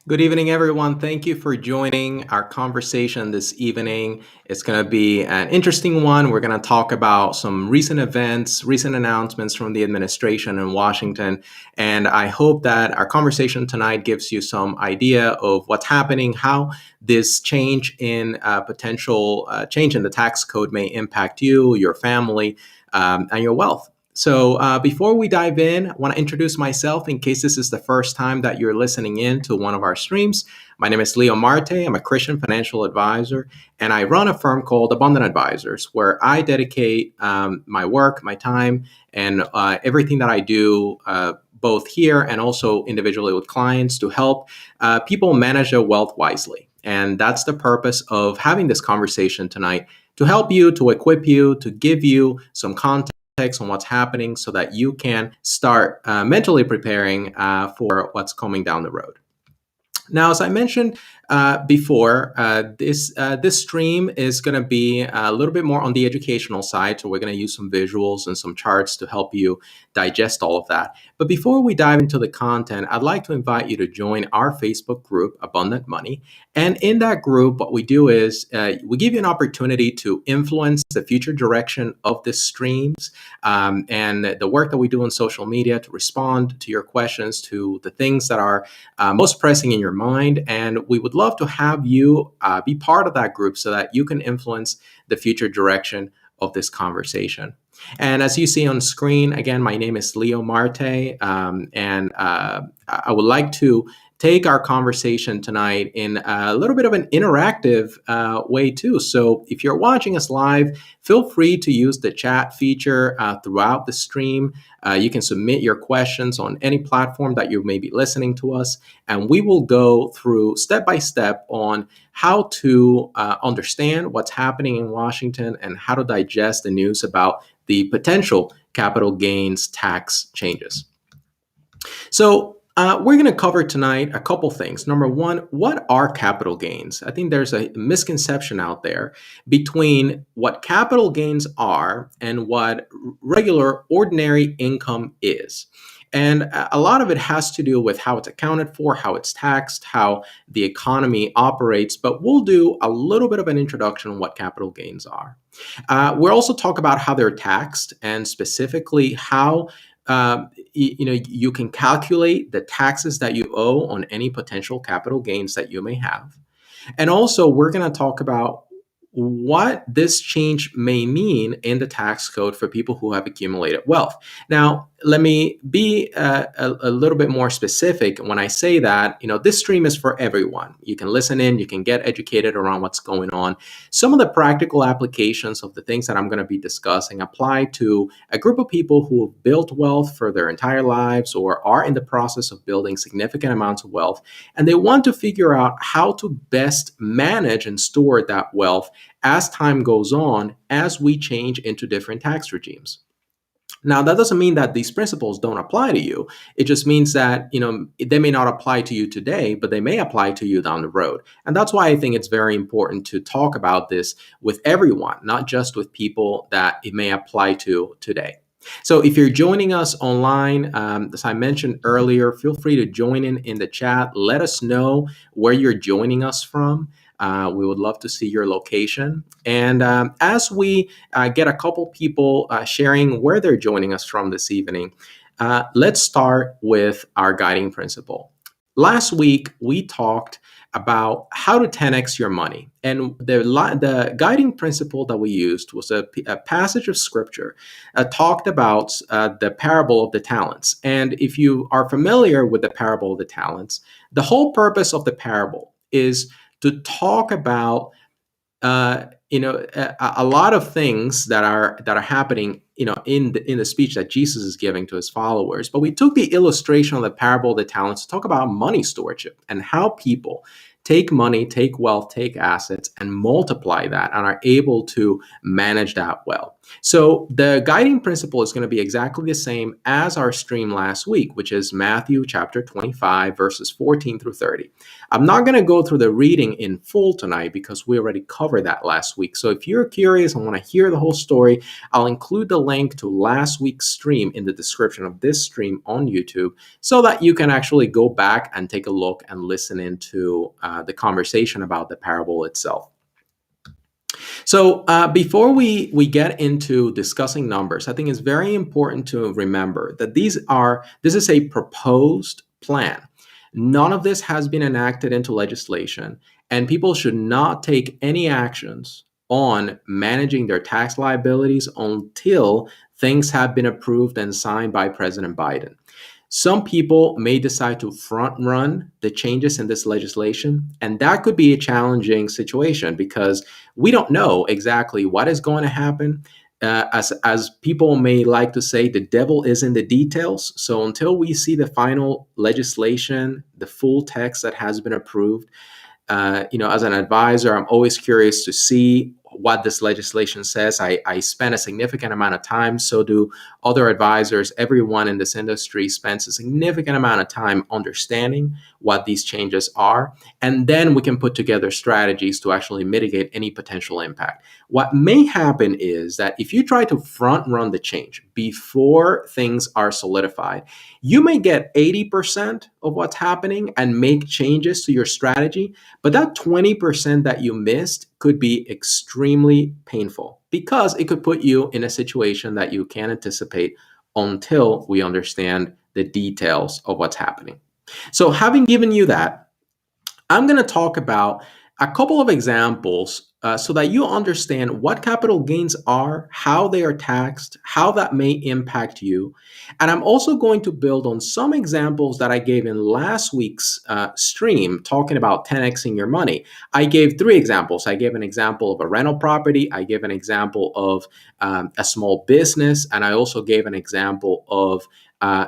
Good evening, everyone. Thank you for joining our conversation this evening. It's going to be an interesting one. We're going to talk about some recent events, recent announcements from the administration in Washington. And I hope that our conversation tonight gives you some idea of what's happening, how this change in potential change in the tax code may impact you, your family, and your wealth. So before we dive in, I want to introduce myself in case this is the first time that you're listening in to one of our streams. My name is Leo Marte. I'm a Christian financial advisor, and I run a firm called Abundant Advisors, where I dedicate my work, my time, and everything that I do, both here and also individually with clients, to help people manage their wealth wisely. And that's the purpose of having this conversation tonight, to help you, to equip you, to give you some context on what's happening so that you can start mentally preparing for what's coming down the road. Now, as I mentioned before, this stream is going to be a little bit more on the educational side. So we're going to use some visuals and some charts to help you digest all of that. But before we dive into the content, I'd like to invite you to join our Facebook group, Abundant Money. And in that group, what we do is we give you an opportunity to influence the future direction of the streams and the work that we do on social media, to respond to your questions, to the things that are most pressing in your mind. And we would love to have you be part of that group so that you can influence the future direction of this conversation. And as you see on screen, again, my name is Leo Marte, and I would like to take our conversation tonight in a little bit of an interactive way too. So if you're watching us live, feel free to use the chat feature throughout the stream. You can submit your questions on any platform that you may be listening to us, and we will go through step by step on how to understand what's happening in Washington and how to digest the news about the potential capital gains tax changes. So we're going to cover tonight a couple things. Number one, what are capital gains? I think there's a misconception out there between what capital gains are and what regular, ordinary income is. And a lot of it has to do with how it's accounted for, how it's taxed, how the economy operates. But we'll do a little bit of an introduction on what capital gains are. We'll also talk about how they're taxed, and specifically how you can calculate the taxes that you owe on any potential capital gains that you may have. And also, we're going to talk about what this change may mean in the tax code for people who have accumulated wealth. Now, let me be a little bit more specific when I say that, this stream is for everyone. You can listen in, you can get educated around what's going on. Some of the practical applications of the things that I'm going to be discussing apply to a group of people who have built wealth for their entire lives or are in the process of building significant amounts of wealth, and they want to figure out how to best manage and store that wealth as time goes on, as we change into different tax regimes. Now, that doesn't mean that these principles don't apply to you. It just means that, they may not apply to you today, but they may apply to you down the road. And that's why I think it's very important to talk about this with everyone, not just with people that it may apply to today. So if you're joining us online, as I mentioned earlier, feel free to join in the chat. Let us know where you're joining us from. We would love to see your location. And as we get a couple people sharing where they're joining us from this evening, let's start with our guiding principle. Last week, we talked about how to 10x your money. And the guiding principle that we used was a passage of scripture talked about the parable of the talents. And if you are familiar with the parable of the talents, the whole purpose of the parable is to talk about a lot of things that are happening in the speech that Jesus is giving to his followers. But we took the illustration of the parable of the talents to talk about money stewardship and how people take money, take wealth, take assets, and multiply that and are able to manage that well. So the guiding principle is going to be exactly the same as our stream last week, which is Matthew chapter 25, verses 14 through 30. I'm not going to go through the reading in full tonight because we already covered that last week. So if you're curious and want to hear the whole story, I'll include the link to last week's stream in the description of this stream on YouTube so that you can actually go back and take a look and listen into the conversation about the parable itself. So before we get into discussing numbers, I think it's very important to remember that this is a proposed plan. None of this has been enacted into legislation, and people should not take any actions on managing their tax liabilities until things have been approved and signed by President Biden. Some people may decide to front run the changes in this legislation, and that could be a challenging situation because we don't know exactly what is going to happen. As people may like to say, the devil is in the details. So until we see the final legislation, the full text that has been approved, as an advisor, I'm always curious to see what this legislation says. I spend a significant amount of time, so do other advisors. Everyone in this industry spends a significant amount of time understanding what these changes are, and then we can put together strategies to actually mitigate any potential impact. What may happen is that if you try to front run the change before things are solidified, you may get 80% of what's happening and make changes to your strategy, but that 20% that you missed could be extremely painful because it could put you in a situation that you can't anticipate until we understand the details of what's happening. So having given you that, I'm going to talk about a couple of examples so that you understand what capital gains are, how they are taxed, how that may impact you. And I'm also going to build on some examples that I gave in last week's stream talking about 10xing your money. I gave 3 examples. I gave an example of a rental property. I gave an example of a small business. And I also gave an example of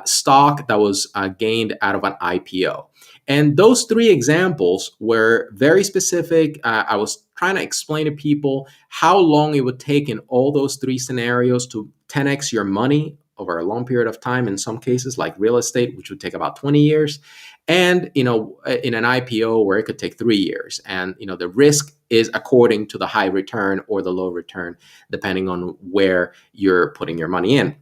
stock that was gained out of an IPO. And those 3 examples were very specific. I was trying to explain to people how long it would take in all those 3 scenarios to 10x your money over a long period of time, in some cases like real estate, which would take about 20 years. And, in an IPO where it could take 3 years. And, the risk is according to the high return or the low return, depending on where you're putting your money in.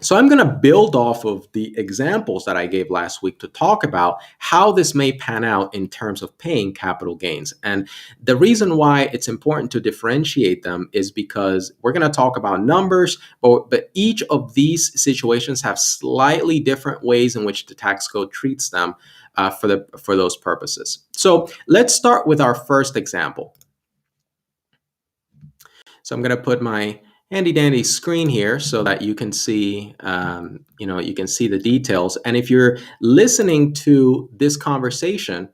So I'm going to build off of the examples that I gave last week to talk about how this may pan out in terms of paying capital gains. And the reason why it's important to differentiate them is because we're going to talk about numbers, but each of these situations have slightly different ways in which the tax code treats them for those purposes. So let's start with our first example. So I'm going to put my handy dandy screen here so that you can see, you can see the details. And if you're listening to this conversation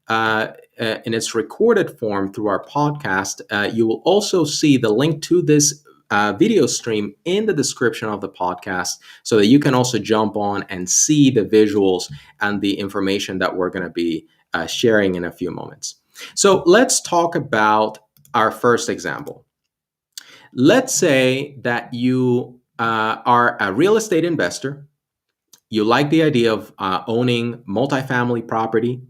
in its recorded form through our podcast, you will also see the link to this video stream in the description of the podcast so that you can also jump on and see the visuals and the information that we're going to be sharing in a few moments. So let's talk about our first example. Let's say that you are a real estate investor. You like the idea of owning multifamily property.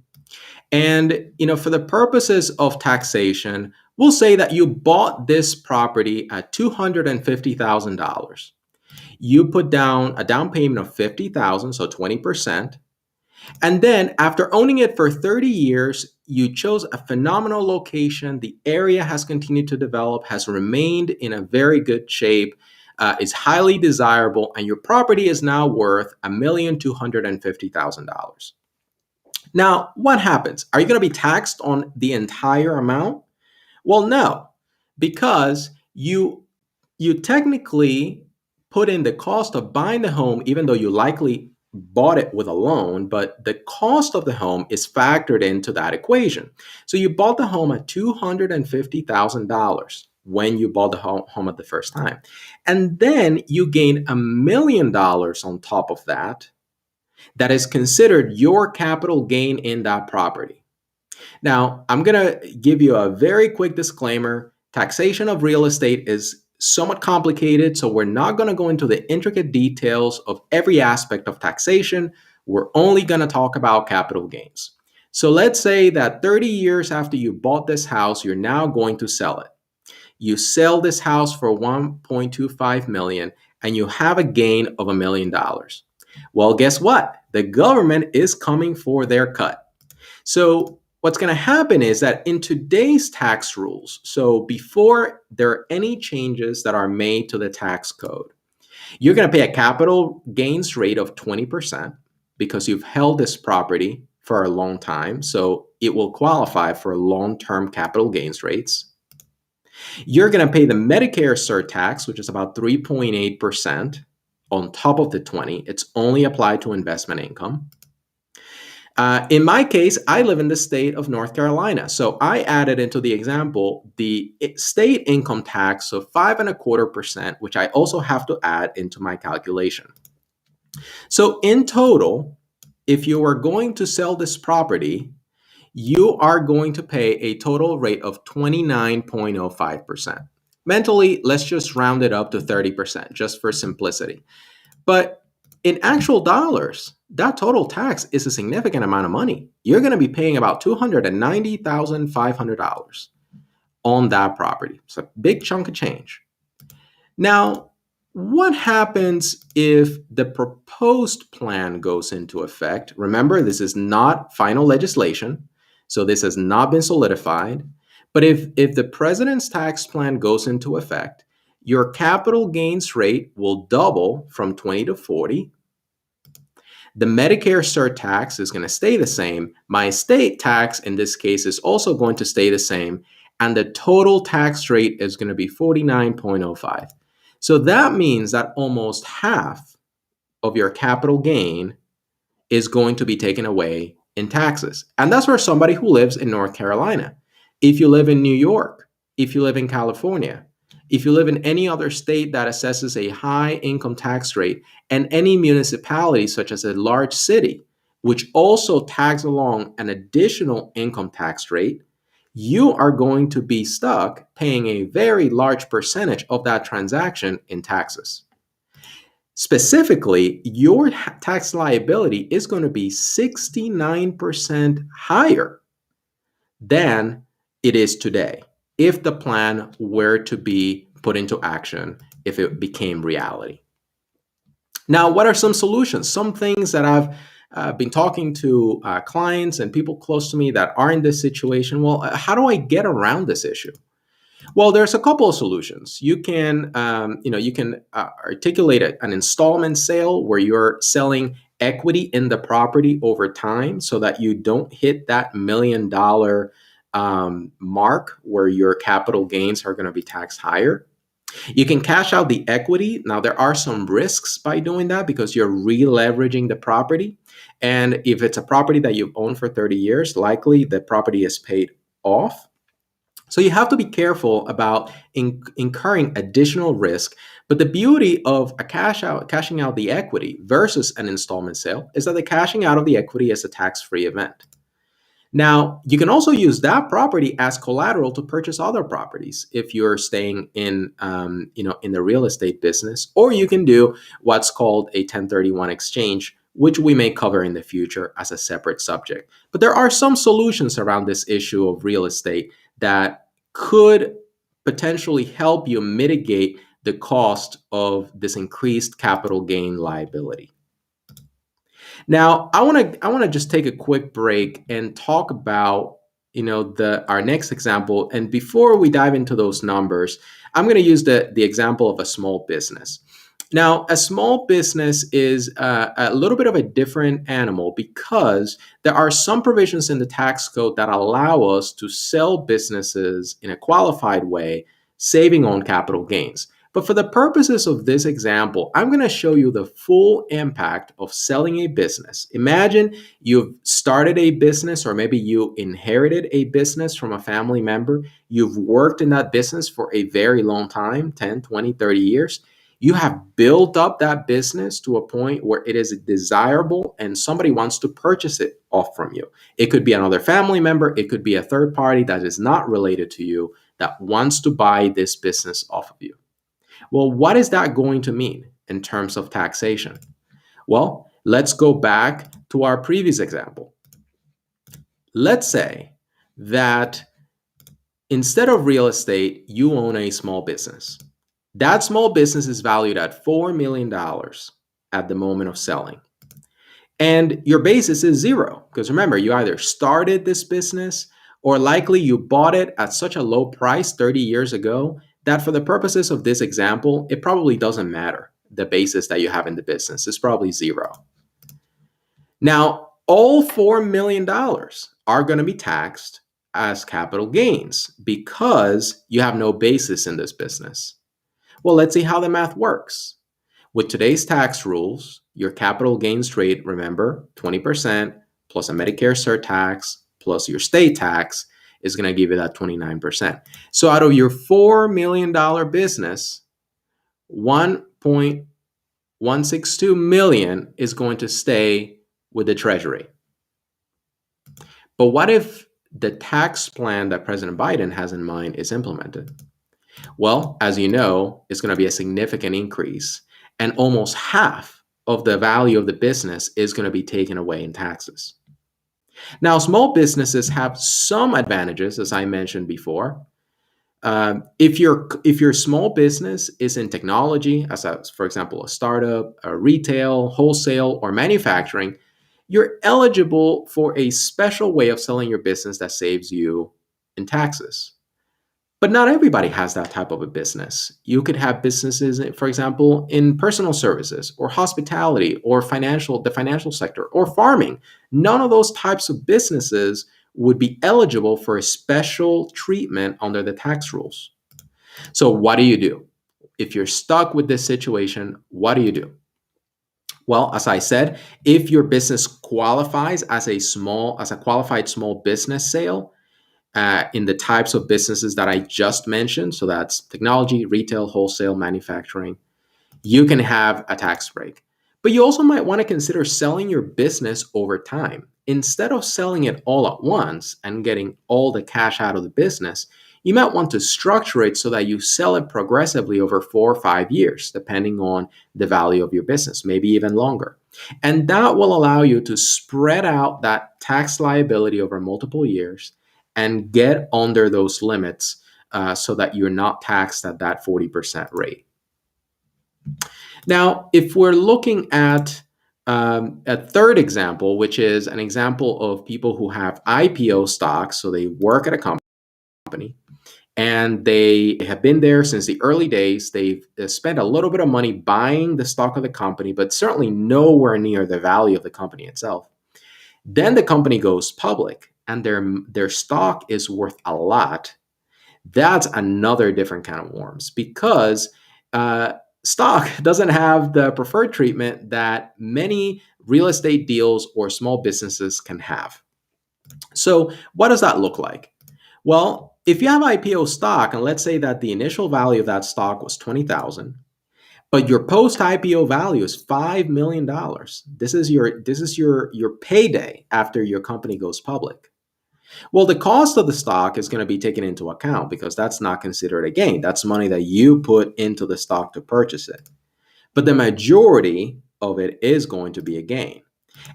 And, for the purposes of taxation, we'll say that you bought this property at $250,000. You put down a down payment of $50,000, so 20%. And then after owning it for 30 years, you chose a phenomenal location. The area has continued to develop, has remained in a very good shape, is highly desirable, and your property is now worth $1,250,000. Now, what happens? Are you going to be taxed on the entire amount? Well, no, because you technically put in the cost of buying the home, even though you likely bought it with a loan, but the cost of the home is factored into that equation. So you bought the home at $250,000 when you bought the home at the first time. And then you gain $1 million on top of that is considered your capital gain in that property. Now, I'm going to give you a very quick disclaimer. Taxation of real estate is somewhat complicated, so we're not going to go into the intricate details of every aspect of taxation. We're only going to talk about capital gains. So let's say that 30 years after you bought this house, you're now going to sell it. You sell this house for 1.25 million and you have a gain of $1 million. Well, guess what? The government is coming for their cut. So what's going to happen is that in today's tax rules, so before there are any changes that are made to the tax code, you're going to pay a capital gains rate of 20% because you've held this property for a long time. So it will qualify for long-term capital gains rates. You're going to pay the Medicare surtax, which is about 3.8% on top of the 20. It's only applied to investment income. In my case, I live in the state of North Carolina. So I added into the example the state income tax of 5.25%, which I also have to add into my calculation. So in total, if you are going to sell this property, you are going to pay a total rate of 29.05%. Mentally, let's just round it up to 30% just for simplicity. But in actual dollars, that total tax is a significant amount of money. You're going to be paying about $290,500 on that property. It's a big chunk of change. Now, what happens if the proposed plan goes into effect? Remember, this is not final legislation, so this has not been solidified. But if the president's tax plan goes into effect, your capital gains rate will double from 20 to 40. The Medicare surtax is going to stay the same. My estate tax, in this case, is also going to stay the same. And the total tax rate is going to be 49.05. So that means that almost half of your capital gain is going to be taken away in taxes. And that's for somebody who lives in North Carolina. If you live in New York, if you live in California, if you live in any other state that assesses a high income tax rate, and any municipality such as a large city, which also tags along an additional income tax rate, you are going to be stuck paying a very large percentage of that transaction in taxes. Specifically, your tax liability is going to be 69% higher than it is today if the plan were to be put into action, if it became reality. Now, what are some solutions? Some things that I've been talking to clients and people close to me that are in this situation. Well, how do I get around this issue? Well, there's a couple of solutions. You can, articulate an installment sale where you're selling equity in the property over time so that you don't hit that $1 million mark where your capital gains are going to be taxed higher. You can cash out the equity. Now, there are some risks by doing that because you're re-leveraging the property. And if it's a property that you've owned for 30 years, likely the property is paid off. So you have to be careful about incurring additional risk. But the beauty of cashing out the equity versus an installment sale is that the cashing out of the equity is a tax-free event. Now, you can also use that property as collateral to purchase other properties if you're staying in the real estate business, or you can do what's called a 1031 exchange, which we may cover in the future as a separate subject. But there are some solutions around this issue of real estate that could potentially help you mitigate the cost of this increased capital gain liability. Now, I want to just take a quick break and talk about our next example. And before we dive into those numbers, I'm going to use the example of a small business. Now, a small business is a little bit of a different animal because there are some provisions in the tax code that allow us to sell businesses in a qualified way, saving on capital gains. But for the purposes of this example, I'm going to show you the full impact of selling a business. Imagine you've started a business, or maybe you inherited a business from a family member. You've worked in that business for a very long time, 10, 20, 30 years. You have built up that business to a point where it is desirable and somebody wants to purchase it off from you. It could be another family member. It could be a third party that is not related to you that wants to buy this business off of you. Well, what is that going to mean in terms of taxation? Well, let's go back to our previous example. Let's say that instead of real estate, you own a small business. That small business is valued at $4 million at the moment of selling. And your basis is zero. Because remember, you either started this business or likely you bought it at such a low price 30 years ago that for the purposes of this example, it probably doesn't matter. The basis that you have in the business is probably zero. Now, all $4 million are going to be taxed as capital gains because you have no basis in this business. Well, let's see how the math works. With today's tax rules, your capital gains rate, remember, 20% plus a Medicare surtax plus your state tax is going to give you that 29%. So out of your $4 million business, 1.162 million is going to stay with the Treasury. But what if the tax plan that President Biden has in mind is implemented? Well, as you know, it's going to be a significant increase, and almost half of the value of the business is going to be taken away in taxes. Now, small businesses have some advantages, as I mentioned before. If your small business is in technology, for example, a startup, a retail, wholesale, or manufacturing, you're eligible for a special way of selling your business that saves you in taxes. But not everybody has that type of a business. You could have businesses, for example, in personal services or hospitality or the financial sector or farming. None of those types of businesses would be eligible for a special treatment under the tax rules. So what do you do? If you're stuck with this situation, what do you do? Well, as I said, if your business qualifies as a qualified small business sale, in the types of businesses that I just mentioned, so that's technology, retail, wholesale, manufacturing, you can have a tax break. But you also might want to consider selling your business over time. Instead of selling it all at once and getting all the cash out of the business, you might want to structure it so that you sell it progressively over 4 or 5 years, depending on the value of your business, maybe even longer. And that will allow you to spread out that tax liability over multiple years and get under those limits so that you're not taxed at that 40% rate. Now, if we're looking at a third example, which is an example of people who have IPO stocks, so they work at a company and they have been there since the early days. They've spent a little bit of money buying the stock of the company, but certainly nowhere near the value of the company itself. Then the company goes public and their stock is worth a lot. That's another different kind of worms because stock doesn't have the preferred treatment that many real estate deals or small businesses can have. So what does that look like? Well, if you have IPO stock, and let's say that the initial value of that stock was $20,000, but your post-IPO value is $5 million. This is your payday after your company goes public. Well, the cost of the stock is going to be taken into account because that's not considered a gain. That's money that you put into the stock to purchase it. But the majority of it is going to be a gain.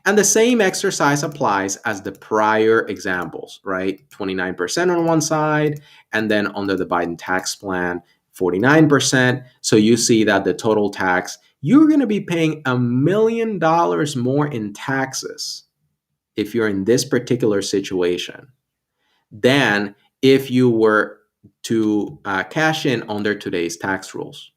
And the same exercise applies as the prior examples, right? 29% on one side, and then under the Biden tax plan, 49%. So you see that the total tax, you're going to be paying $1 million more in taxes if you're in this particular situation than if you were to cash in under today's tax rules.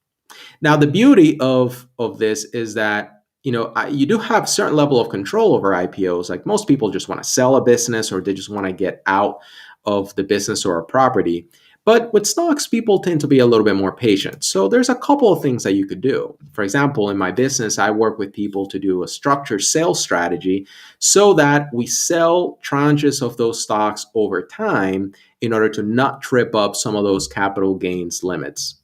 Now, the beauty of this is that you do have a certain level of control over IPOs. Like most people just want to sell a business or they just want to get out of the business or a property. But with stocks, people tend to be a little bit more patient. So there's a couple of things that you could do. For example, in my business, I work with people to do a structured sales strategy so that we sell tranches of those stocks over time in order to not trip up some of those capital gains limits.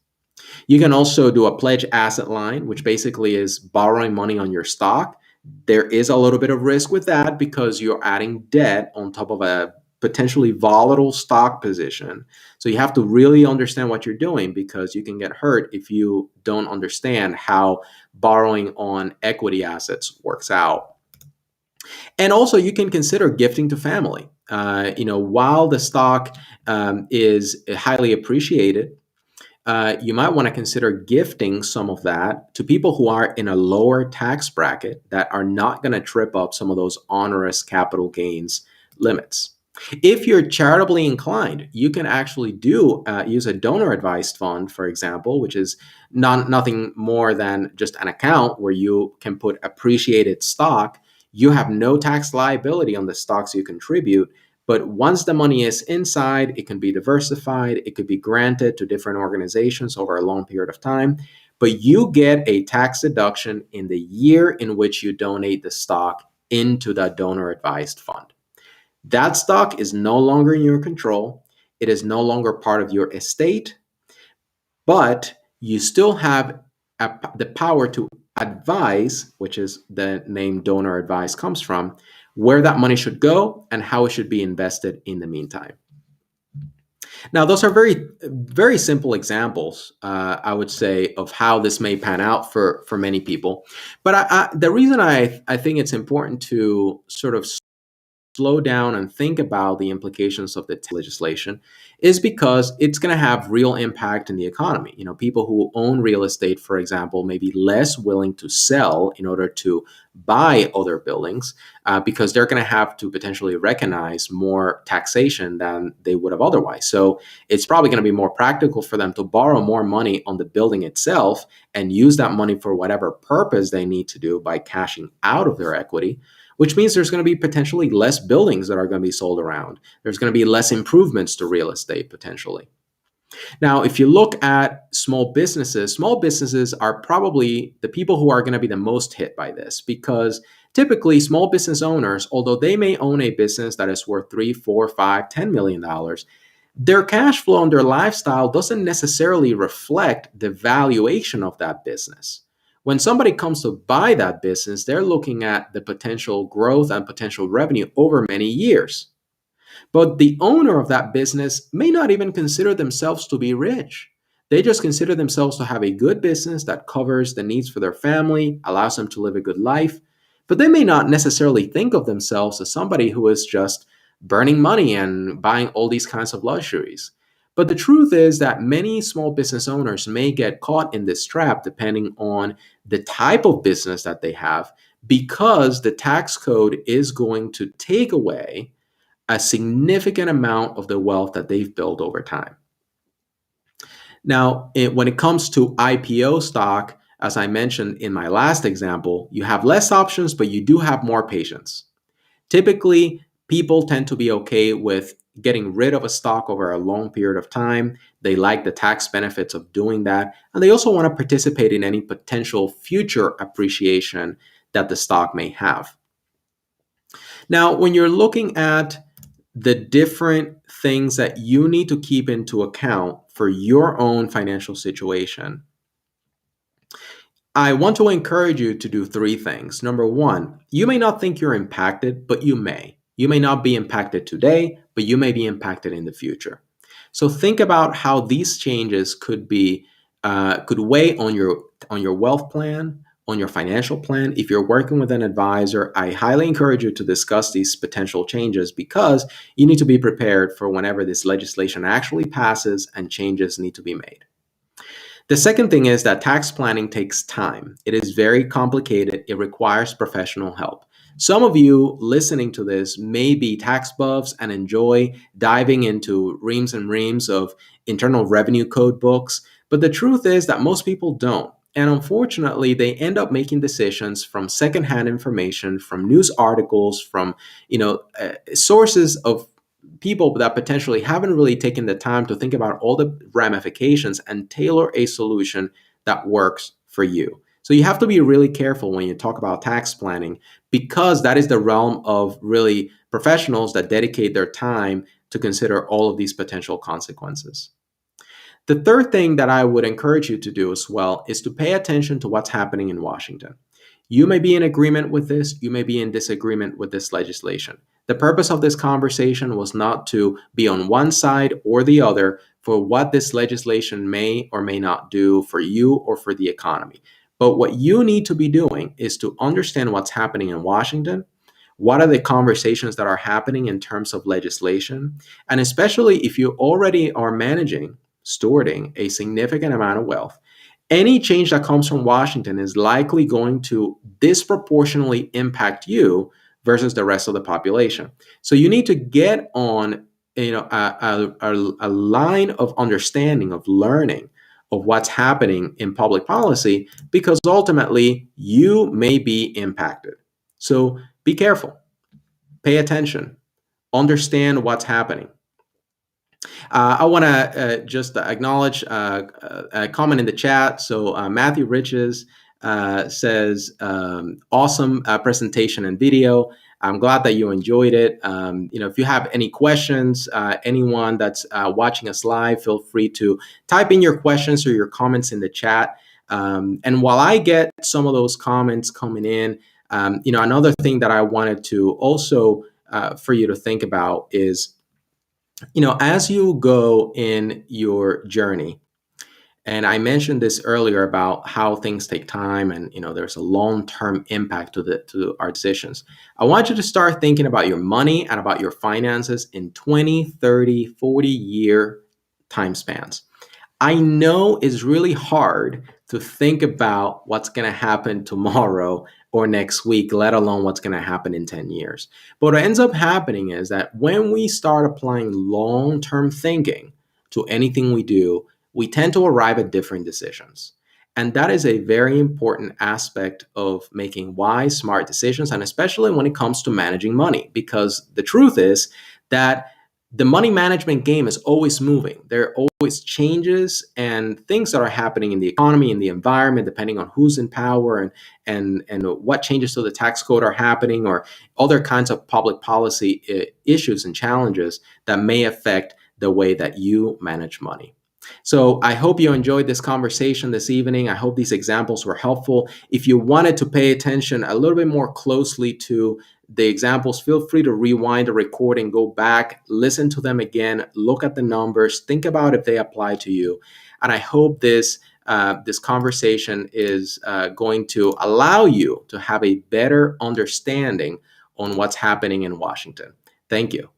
You can also do a pledge asset line, which basically is borrowing money on your stock. There is a little bit of risk with that because you're adding debt on top of a potentially volatile stock position. So you have to really understand what you're doing, because you can get hurt if you don't understand how borrowing on equity assets works out. And also, you can consider gifting to family. While the stock is highly appreciated, you might want to consider gifting some of that to people who are in a lower tax bracket that are not going to trip up some of those onerous capital gains limits. If you're charitably inclined, you can actually use a donor advised fund, for example, which is nothing more than just an account where you can put appreciated stock. You have no tax liability on the stocks you contribute, but once the money is inside, it can be diversified. It could be granted to different organizations over a long period of time. But you get a tax deduction in the year in which you donate the stock into that donor advised fund. That stock is no longer in your control. It is no longer part of your estate, but you still have the power to advise, which is the name donor advice comes from, where that money should go and how it should be invested in the meantime. Now, those are very, very simple examples, I would say, of how this may pan out for many people. But the reason I think it's important to sort of slow down and think about the implications of the legislation is because it's going to have real impact in the economy. People who own real estate, for example, may be less willing to sell in order to buy other buildings because they're going to have to potentially recognize more taxation than they would have otherwise. So it's probably going to be more practical for them to borrow more money on the building itself and use that money for whatever purpose they need to do by cashing out of their equity, which means there's going to be potentially less buildings that are going to be sold around. There's going to be less improvements to real estate potentially. Now, if you look at small businesses are probably the people who are going to be the most hit by this, because typically small business owners, although they may own a business that is worth $3, $4, $5, $10 million, their cash flow and their lifestyle doesn't necessarily reflect the valuation of that business. When somebody comes to buy that business, they're looking at the potential growth and potential revenue over many years. But the owner of that business may not even consider themselves to be rich. They just consider themselves to have a good business that covers the needs for their family, allows them to live a good life. But they may not necessarily think of themselves as somebody who is just burning money and buying all these kinds of luxuries. But the truth is that many small business owners may get caught in this trap depending on the type of business that they have, because the tax code is going to take away a significant amount of the wealth that they've built over time. Now, when it comes to IPO stock, as I mentioned in my last example, you have less options, but you do have more patience. Typically, people tend to be okay with getting rid of a stock over a long period of time. They like the tax benefits of doing that. And they also want to participate in any potential future appreciation that the stock may have. Now, when you're looking at the different things that you need to keep into account for your own financial situation, I want to encourage you to do three things. Number one, you may not think you're impacted, but you may. You may not be impacted today, but you may be impacted in the future. So think about how these changes could weigh on your wealth plan, on your financial plan. If you're working with an advisor, I highly encourage you to discuss these potential changes, because you need to be prepared for whenever this legislation actually passes and changes need to be made. The second thing is that tax planning takes time. It is very complicated. It requires professional help. Some of you listening to this may be tax buffs and enjoy diving into reams and reams of Internal Revenue Code books, but the truth is that most people don't. And unfortunately, they end up making decisions from secondhand information, from news articles, from sources of people that potentially haven't really taken the time to think about all the ramifications and tailor a solution that works for you. So you have to be really careful when you talk about tax planning, because that is the realm of really professionals that dedicate their time to consider all of these potential consequences. The third thing that I would encourage you to do as well is to pay attention to what's happening in Washington. You may be in agreement with this, you may be in disagreement with this legislation. The purpose of this conversation was not to be on one side or the other for what this legislation may or may not do for you or for the economy. But what you need to be doing is to understand what's happening in Washington. What are the conversations that are happening in terms of legislation? And especially if you already are managing, stewarding a significant amount of wealth, any change that comes from Washington is likely going to disproportionately impact you versus the rest of the population. So you need to get on, a line of understanding, of learning of what's happening in public policy, because ultimately you may be impacted. So be careful, pay attention, understand what's happening. I want to just acknowledge a comment in the chat. So Matthew Riches says, awesome presentation and video. I'm glad that you enjoyed it. If you have any questions, anyone that's watching us live, feel free to type in your questions or your comments in the chat. And while I get some of those comments coming in, another thing that I wanted to also for you to think about is, as you go in your journey, and I mentioned this earlier about how things take time and, there's a long-term impact to our decisions. I want you to start thinking about your money and about your finances in 20, 30, 40-year time spans. I know it's really hard to think about what's going to happen tomorrow or next week, let alone what's going to happen in 10 years. But what ends up happening is that when we start applying long-term thinking to anything we do, we tend to arrive at different decisions. And that is a very important aspect of making wise, smart decisions, and especially when it comes to managing money, because the truth is that the money management game is always moving. There are always changes and things that are happening in the economy, in the environment, depending on who's in power and what changes to the tax code are happening, or other kinds of public policy issues and challenges that may affect the way that you manage money. So I hope you enjoyed this conversation this evening. I hope these examples were helpful. If you wanted to pay attention a little bit more closely to the examples, feel free to rewind the recording, go back, listen to them again, look at the numbers, think about if they apply to you. And I hope this conversation is going to allow you to have a better understanding on what's happening in Washington. Thank you.